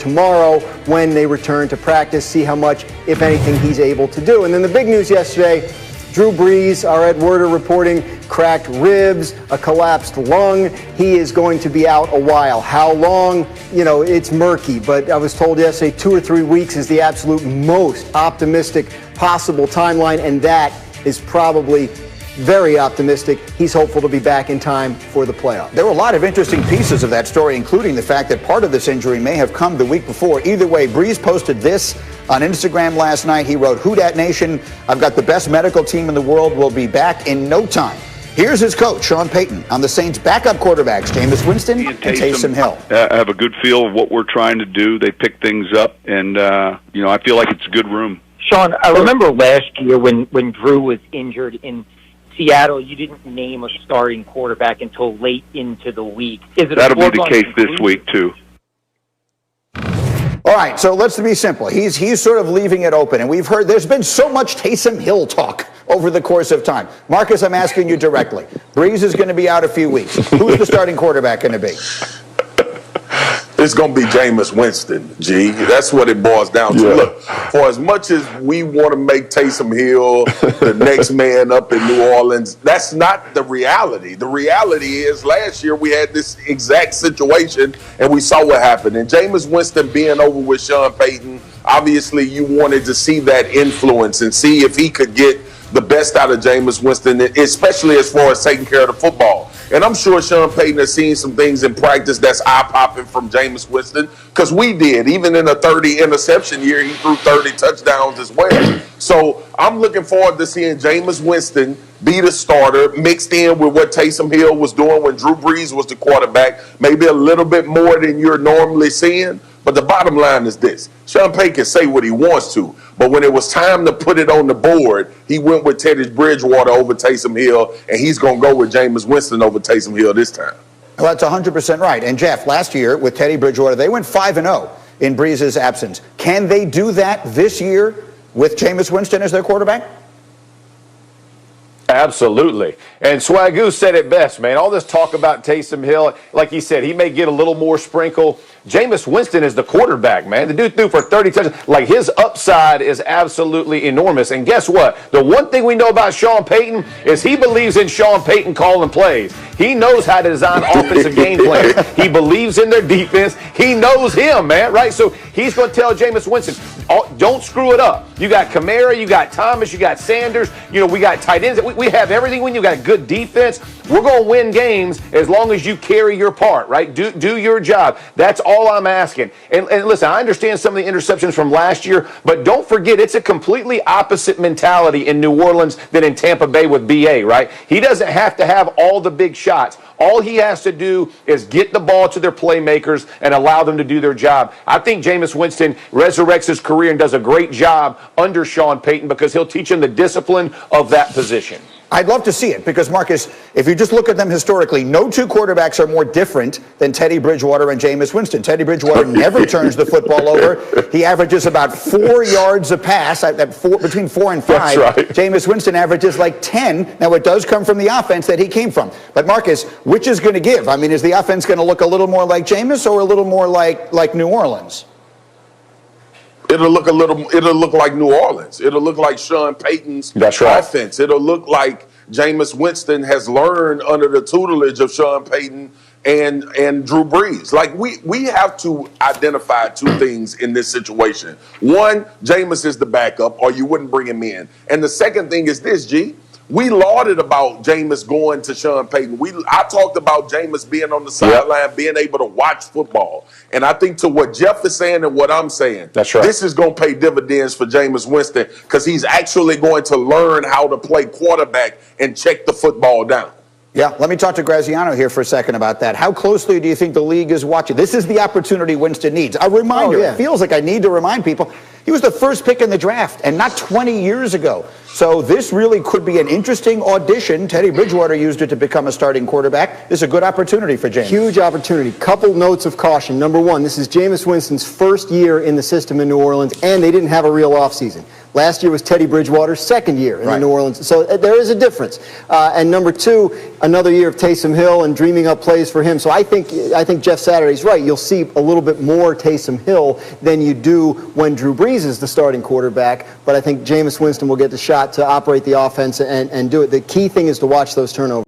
tomorrow when they return to practice, see how much, if anything, he's able to do. And then the big news yesterday, Drew Brees, our Ed Werder reporting, cracked ribs, a collapsed lung. He is going to be out a while. How long? You know, it's murky, but I was told yesterday 2 or 3 weeks is the absolute most optimistic possible timeline, and that is probably very optimistic. He's hopeful to be back in time for the playoffs. There were a lot of interesting pieces of that story, including the fact that part of this injury may have come the week before. Either way, Brees posted this on Instagram last night. He wrote, "Who Dat Nation, I've got the best medical team in the world. We'll be back in no time." Here's his coach, Sean Payton, on the Saints' backup quarterbacks, Jameis Winston and Taysom Hill. I have a good feel of what we're trying to do. They pick things up, and, I feel like it's a good room. Sean, I remember last year when Drew was injured in Seattle, you didn't name a starting quarterback until late into the week. That'll be the case this week, too. All right, so let's be simple. He's sort of leaving it open, and we've heard there's been so much Taysom Hill talk over the course of time. Marcus, I'm asking you directly. Brees is going to be out a few weeks. Who's the starting quarterback going to be? It's going to be Jameis Winston, G. That's what it boils down to. Yeah. Look, for as much as we want to make Taysom Hill the next man up in New Orleans, that's not the reality. The reality is last year we had this exact situation, and we saw what happened. And Jameis Winston being over with Sean Payton, obviously you wanted to see that influence and see if he could get the best out of Jameis Winston, especially as far as taking care of the football. And I'm sure Sean Payton has seen some things in practice that's eye-popping from Jameis Winston, because we did. Even in a 30-interception year, he threw 30 touchdowns as well. So I'm looking forward to seeing Jameis Winston be the starter, mixed in with what Taysom Hill was doing when Drew Brees was the quarterback, maybe a little bit more than you're normally seeing. But the bottom line is this. Sean Payton can say what he wants to, but when it was time to put it on the board, he went with Teddy Bridgewater over Taysom Hill, and he's going to go with Jameis Winston over Taysom Hill this time. Well, that's 100% right. And, Jeff, last year with Teddy Bridgewater, they went 5-0 in Brees' absence. Can they do that this year with Jameis Winston as their quarterback? Absolutely. And Swagoo said it best, man. All this talk about Taysom Hill, like he said, he may get a little more sprinkle. Jameis Winston is the quarterback, man. The dude threw for 30 touchdowns. Like, his upside is absolutely enormous. And guess what? The one thing we know about Sean Payton is he believes in Sean Payton calling plays. He knows how to design offensive game plans. He believes in their defense. He knows him, man, right? So he's going to tell Jameis Winston, don't screw it up. You got Kamara, you got Thomas, you got Sanders. We got tight ends. We have everything when you got good defense. We're going to win games as long as you carry your part, right? Do your job. That's all I'm asking. And listen, I understand some of the interceptions from last year, but don't forget it's a completely opposite mentality in New Orleans than in Tampa Bay with BA, right? He doesn't have to have all the big shots. All he has to do is get the ball to their playmakers and allow them to do their job. I think Jameis Winston resurrects his career and does a great job under Sean Payton because he'll teach him the discipline of that position. I'd love to see it because, Marcus, if you just look at them historically, no two quarterbacks are more different than Teddy Bridgewater and Jameis Winston. Teddy Bridgewater never turns the football over. He averages about 4 yards a pass, between 4 and 5. That's right. Jameis Winston averages like 10. Now, it does come from the offense that he came from. But, Marcus, which is going to give? I mean, is the offense going to look a little more like Jameis or a little more like New Orleans? It'll look like New Orleans. It'll look like Sean Payton's offense. It'll look like Jameis Winston has learned under the tutelage of Sean Payton and Drew Brees. Like, we have to identify two things in this situation. One, Jameis is the backup, or you wouldn't bring him in. And the second thing is this, G. We lauded about Jameis going to Sean Payton. I talked about Jameis being on the sideline, being able to watch football. And I think to what Jeff is saying and what I'm saying, that's right. This is going to pay dividends for Jameis Winston because he's actually going to learn how to play quarterback and check the football down. Yeah, let me talk to Graziano here for a second about that. How closely do you think the league is watching? This is the opportunity Winston needs. A reminder, It feels like I need to remind people, he was the first pick in the draft and not 20 years ago. So this really could be an interesting audition. Teddy Bridgewater used it to become a starting quarterback. This is a good opportunity for Jameis. Huge opportunity. Couple notes of caution. Number one, this is Jameis Winston's first year in the system in New Orleans, and they didn't have a real offseason. Last year was Teddy Bridgewater's second year in the Right. New Orleans. So there is a difference. And number two, another year of Taysom Hill and dreaming up plays for him. So I think Jeff Saturday's right. You'll see a little bit more Taysom Hill than you do when Drew Brees is the starting quarterback. But I think Jameis Winston will get the shot to operate the offense and do it. The key thing is to watch those turnovers.